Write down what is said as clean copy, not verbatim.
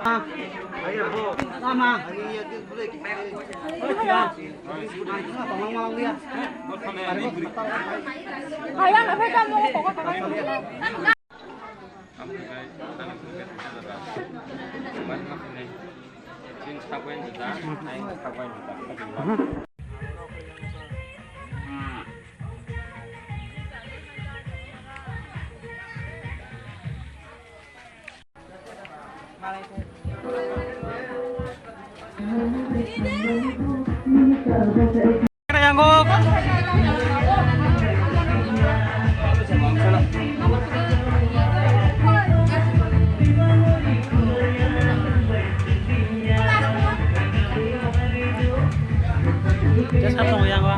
Ayo, Bu. Sama. Kaya nggak bisa mau pokoknya. Just ครับตรงยังวะ